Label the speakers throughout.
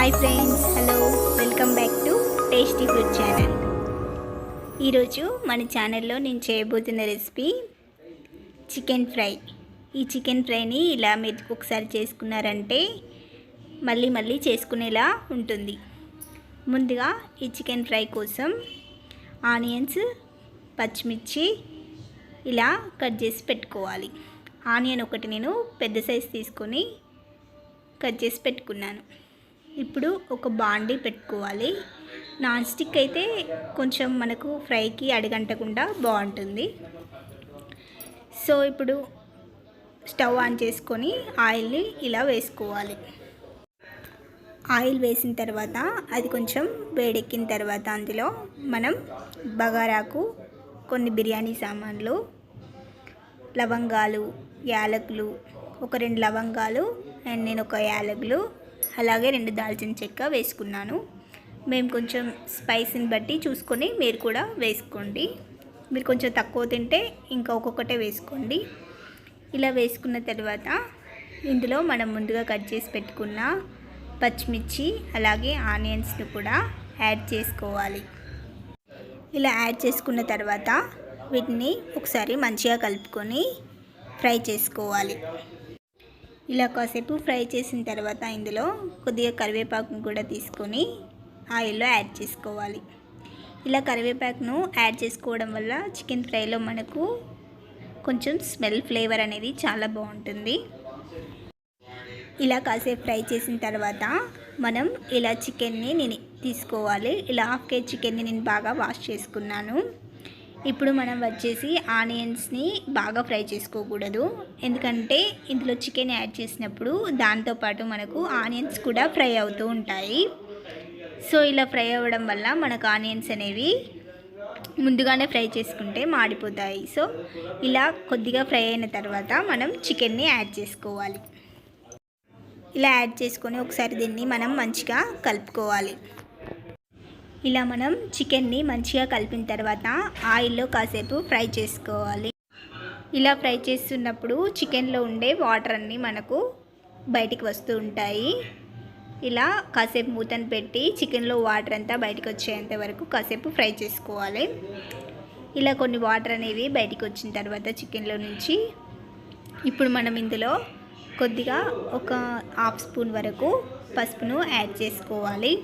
Speaker 1: Hi friends, hello, welcome back to tasty food channel. ఈరోజు మన ఛానల్లో నేను చేయబోతున్న రెసిపీ చికెన్ ఫ్రై. ఈ చికెన్ ఫ్రైని ఇలా మీరు ఒకసారి చేసుకున్నారంటే మళ్ళీ మళ్ళీ చేసుకునేలా ఉంటుంది. ముందుగా ఈ చికెన్ ఫ్రై కోసం ఆనియన్స్, పచ్చిమిర్చి ఇలా కట్ చేసి పెట్టుకోవాలి. ఆనియన్ ఒకటి నేను పెద్ద సైజు తీసుకొని కట్ చేసి పెట్టుకున్నాను. ఇప్పుడు ఒక బాండీ పెట్టుకోవాలి. నాన్ స్టిక్ అయితే కొంచెం మనకు ఫ్రైకి అడుగంటకుండా బాగుంటుంది. సో ఇప్పుడు స్టవ్ ఆన్ చేసుకొని ఆయిల్ని ఇలా వేసుకోవాలి. ఆయిల్ వేసిన తర్వాత అది కొంచెం వేడెక్కిన తర్వాత అందులో మనం బగారాకు, కొన్ని బిర్యానీ సామాన్లు, లవంగాలు, యాలకులు, ఒక 2 లవంగాలు అండ్ నేను ఒక యాలకులు, అలాగే 2 దాల్చిన చెక్క వేసుకున్నాను. మేము కొంచెం స్పైసీని బట్టి చూసుకొని మీరు కూడా వేసుకోండి. మీరు కొంచెం తక్కువ తింటే ఇంకా ఒక్కొక్కటే వేసుకోండి. ఇలా వేసుకున్న తర్వాత ఇందులో మనం ముందుగా కట్ చేసి పెట్టుకున్న పచ్చిమిర్చి అలాగే ఆనియన్స్ని కూడా యాడ్ చేసుకోవాలి. ఇలా యాడ్ చేసుకున్న తర్వాత వీటిని ఒకసారి మంచిగా కలుపుకొని ఫ్రై చేసుకోవాలి. ఇలా కాసేపు ఫ్రై చేసిన తర్వాత ఇందులో కొద్దిగా కరివేపాకును కూడా తీసుకొని ఆయిల్లో యాడ్ చేసుకోవాలి. ఇలా కరివేపాకును యాడ్ చేసుకోవడం వల్ల చికెన్ ఫ్రైలో మనకు కొంచెం స్మెల్, ఫ్లేవర్ అనేది చాలా బాగుంటుంది. ఇలా కాసేపు ఫ్రై చేసిన తర్వాత మనం ఇలా చికెన్ని నేను తీసుకోవాలి. ఇలా 1/2 kg చికెన్ని నేను బాగా వాష్ చేసుకున్నాను. ఇప్పుడు మనం వచ్చేసి ఆనియన్స్ని బాగా ఫ్రై చేసుకోకూడదు, ఎందుకంటే ఇందులో చికెన్ యాడ్ చేసినప్పుడు దాంతోపాటు మనకు ఆనియన్స్ కూడా ఫ్రై అవుతూ ఉంటాయి. సో ఇలా ఫ్రై అవ్వడం వల్ల మనకు ఆనియన్స్ అనేవి ముందుగానే ఫ్రై చేసుకుంటే మాడిపోతాయి. సో ఇలా కొద్దిగా ఫ్రై అయిన తర్వాత మనం చికెన్ని యాడ్ చేసుకోవాలి. ఇలా యాడ్ చేసుకొని ఒకసారి దీన్ని మనం మంచిగా కలుపుకోవాలి. ఇలా మనం చికెన్ని మంచిగా కలిపిన తర్వాత ఆయిల్లో కాసేపు ఫ్రై చేసుకోవాలి. ఇలా ఫ్రై చేస్తున్నప్పుడు చికెన్లో ఉండే వాటర్ అన్నీ మనకు బయటికి వస్తూ ఉంటాయి. ఇలా కాసేపు మూతను పెట్టి చికెన్లో వాటర్ అంతా బయటకు వచ్చేంత వరకు కాసేపు ఫ్రై చేసుకోవాలి. ఇలా కొన్ని వాటర్ అనేవి బయటికి వచ్చిన తర్వాత చికెన్లో నుంచి ఇప్పుడు మనం ఇందులో కొద్దిగా ఒక 1/2 స్పూన్ వరకు పసుపును యాడ్ చేసుకోవాలి.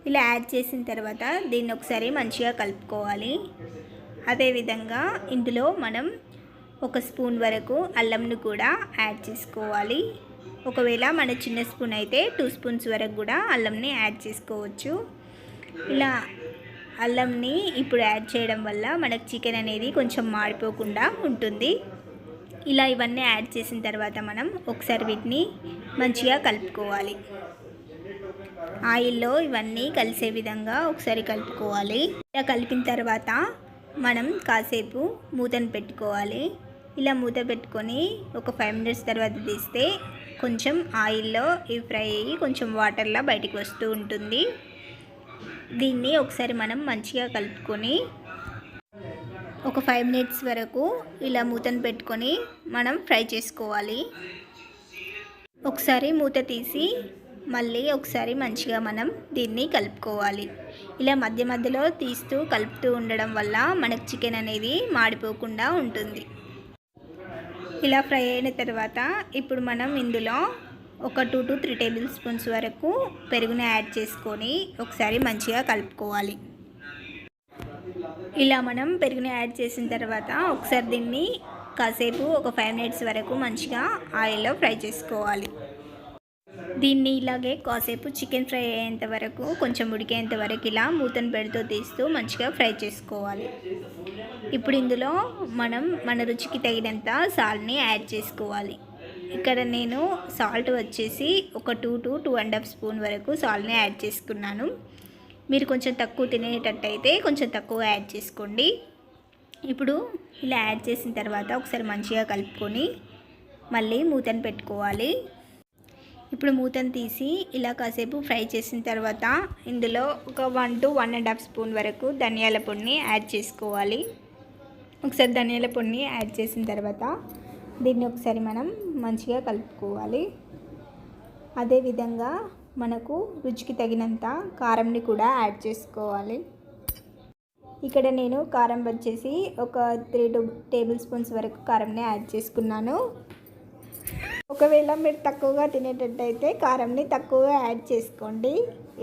Speaker 1: ఇలా యాడ్ చేసిన తర్వాత దీన్ని ఒకసారి మంచిగా కలుపుకోవాలి. అదేవిధంగా ఇందులో మనం 1 స్పూన్ వరకు అల్లంను కూడా యాడ్ చేసుకోవాలి. ఒకవేళ మన చిన్న స్పూన్ అయితే 2 స్పూన్స్ వరకు కూడా అల్లంని యాడ్ చేసుకోవచ్చు. ఇలా అల్లంని ఇప్పుడు యాడ్ చేయడం వల్ల మనకు చికెన్ అనేది కొంచెం మాడిపోకుండా ఉంటుంది. ఇలా ఇవన్నీ యాడ్ చేసిన తర్వాత మనం ఒకసారి వీటిని మంచిగా కలుపుకోవాలి. ఆయిల్లో ఇవన్నీ కలిసే విధంగా ఒకసారి కలుపుకోవాలి. ఇలా కలిపిన తర్వాత మనం కాసేపు మూతను పెట్టుకోవాలి. ఇలా మూత పెట్టుకొని ఒక 5 మినిట్స్ తర్వాత తీస్తే కొంచెం ఆయిల్లో ఈ ఫ్రై అయ్యి కొంచెం వాటర్లా బయటికి వస్తూ ఉంటుంది. దీన్ని ఒకసారి మనం మంచిగా కలుపుకొని ఒక 5 మినిట్స్ వరకు ఇలా మూతను పెట్టుకొని మనం ఫ్రై చేసుకోవాలి. ఒకసారి మూత తీసి మళ్ళీ ఒకసారి మంచిగా మనం దీన్ని కలుపుకోవాలి. ఇలా మధ్య మధ్యలో తీస్తూ కలుపుతూ ఉండడం వల్ల మనకు చికెన్ అనేది మాడిపోకుండా ఉంటుంది. ఇలా ఫ్రై అయిన తర్వాత ఇప్పుడు మనం ఇందులో ఒక 2 to 3 టేబుల్ స్పూన్స్ వరకు పెరుగుని యాడ్ చేసుకొని ఒకసారి మంచిగా కలుపుకోవాలి. ఇలా మనం పెరుగుని యాడ్ చేసిన తర్వాత ఒకసారి దీన్ని కాసేపు ఒక 5 మినిట్స్ వరకు మంచిగా ఆయిల్లో ఫ్రై చేసుకోవాలి. దీన్ని ఇలాగే కాసేపు చికెన్ ఫ్రై అయ్యేంత వరకు, కొంచెం ఉడికేంత వరకు ఇలా మూతను పెడుతూ తీస్తూ మంచిగా ఫ్రై చేసుకోవాలి. ఇప్పుడు ఇందులో మనం మన రుచికి తగినంత సాల్ట్ని యాడ్ చేసుకోవాలి. ఇక్కడ నేను సాల్ట్ వచ్చేసి ఒక 2 to 2.5 స్పూన్ వరకు సాల్ట్ని యాడ్ చేసుకున్నాను. మీరు కొంచెం తక్కువ తినేటట్టయితే కొంచెం తక్కువ యాడ్ చేసుకోండి. ఇప్పుడు ఇలా యాడ్ చేసిన తర్వాత ఒకసారి మంచిగా కలుపుకొని మళ్ళీ మూతను పెట్టుకోవాలి. ఇప్పుడు మూతను తీసి ఇలా కాసేపు ఫ్రై చేసిన తర్వాత ఇందులో ఒక 1 to 1.5 స్పూన్ వరకు ధనియాల పొడిని యాడ్ చేసుకోవాలి. ఒకసారి ధనియాల పొడిని యాడ్ చేసిన తర్వాత దీన్ని ఒకసారి మనం మంచిగా కలుపుకోవాలి. అదేవిధంగా మనకు రుచికి తగినంత కారంని కూడా యాడ్ చేసుకోవాలి. ఇక్కడ నేను కారం వచ్చేసి ఒక 3 టేబుల్ స్పూన్స్ వరకు కారంని యాడ్ చేసుకున్నాను. ఒకవేళ మీరు తక్కువగా తినేటట్టయితే కారంని తక్కువగా యాడ్ చేసుకోండి.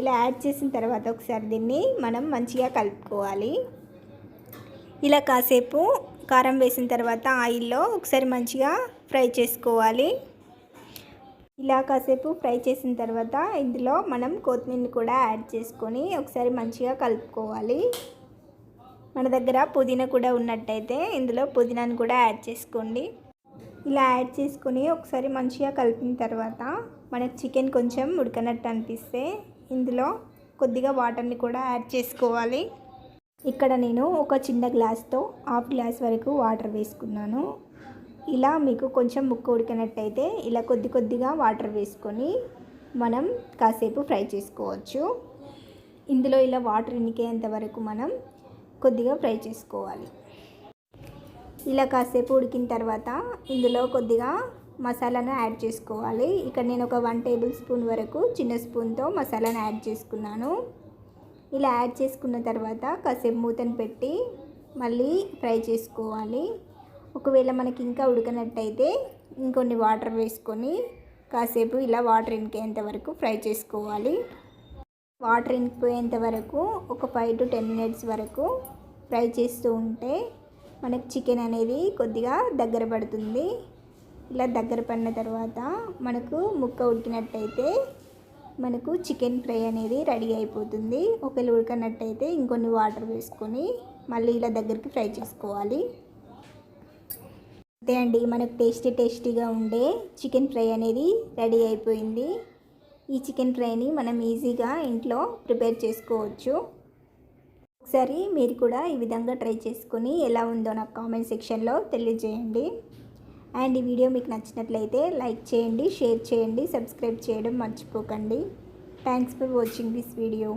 Speaker 1: ఇలా యాడ్ చేసిన తర్వాత ఒకసారి దీన్ని మనం మంచిగా కలుపుకోవాలి. ఇలా కాసేపు కారం వేసిన తర్వాత ఆయిల్లో ఒకసారి మంచిగా ఫ్రై చేసుకోవాలి. ఇలా కాసేపు ఫ్రై చేసిన తర్వాత ఇందులో మనం కొత్తిమీరని కూడా యాడ్ చేసుకొని ఒకసారి మంచిగా కలుపుకోవాలి. మన దగ్గర పుదీనా కూడా ఉన్నట్టయితే ఇందులో పుదీనాను కూడా యాడ్ చేసుకోండి. ఇలా యాడ్ చేసుకొని ఒకసారి మంచిగా కలిపిన తర్వాత మనకు చికెన్ కొంచెం ఉడకనట్టు అనిపిస్తే ఇందులో కొద్దిగా వాటర్ని కూడా యాడ్ చేసుకోవాలి. ఇక్కడ నేను ఒక చిన్న గ్లాస్తో 1/2 గ్లాస్ వరకు వాటర్ వేసుకున్నాను. ఇలా మీకు కొంచెం ముక్క ఉడికినట్టయితే ఇలా కొద్దిగా వాటర్ వేసుకొని మనం కాసేపు ఫ్రై చేసుకోవచ్చు. ఇందులో ఇలా వాటర్ ఇనికేంత వరకు మనం కొద్దిగా ఫ్రై చేసుకోవాలి. ఇలా కాసేపు ఉడికిన తర్వాత ఇందులో కొద్దిగా మసాలాను యాడ్ చేసుకోవాలి. ఇక్కడ నేను ఒక 1 టేబుల్ స్పూన్ వరకు చిన్న స్పూన్తో మసాలాను యాడ్ చేసుకున్నాను. ఇలా యాడ్ చేసుకున్న తర్వాత కాసేపు మూతను పెట్టి మళ్ళీ ఫ్రై చేసుకోవాలి. ఒకవేళ మనకి ఇంకా ఉడకనట్టయితే ఇంకొన్ని వాటర్ వేసుకొని కాసేపు ఇలా వాటర్ ఇంకేంత వరకు ఫ్రై చేసుకోవాలి. వాటర్ ఇంకిపోయేంత వరకు ఒక 5 to 10 మినిట్స్ వరకు ఫ్రై చేస్తూ ఉంటే మనకు చికెన్ అనేది కొద్దిగా దగ్గర పడుతుంది. ఇలా దగ్గర పడిన తర్వాత మనకు ముక్క ఉడికినట్టయితే మనకు చికెన్ ఫ్రై అనేది రెడీ అయిపోతుంది. ఒకవేళ ఉడకనట్టయితే ఇంకొన్ని వాటర్ వేసుకొని మళ్ళీ ఇలా దగ్గరికి ఫ్రై చేసుకోవాలి. అంతే అండి, మనకు టేస్టీగా ఉండే చికెన్ ఫ్రై అనేది రెడీ అయిపోయింది. ఈ చికెన్ ఫ్రైని మనం ఈజీగా ఇంట్లో ప్రిపేర్ చేసుకోవచ్చు. ఒకసారి మీరు కూడా ఈ విధంగా ట్రై చేసుకొని ఎలా ఉందో నాకు కామెంట్ సెక్షన్లో తెలియజేయండి. అండ్ ఈ వీడియో మీకు నచ్చినట్లయితే లైక్ చేయండి, షేర్ చేయండి, సబ్స్క్రైబ్ చేయడం మర్చిపోకండి. Thanks for watching this video.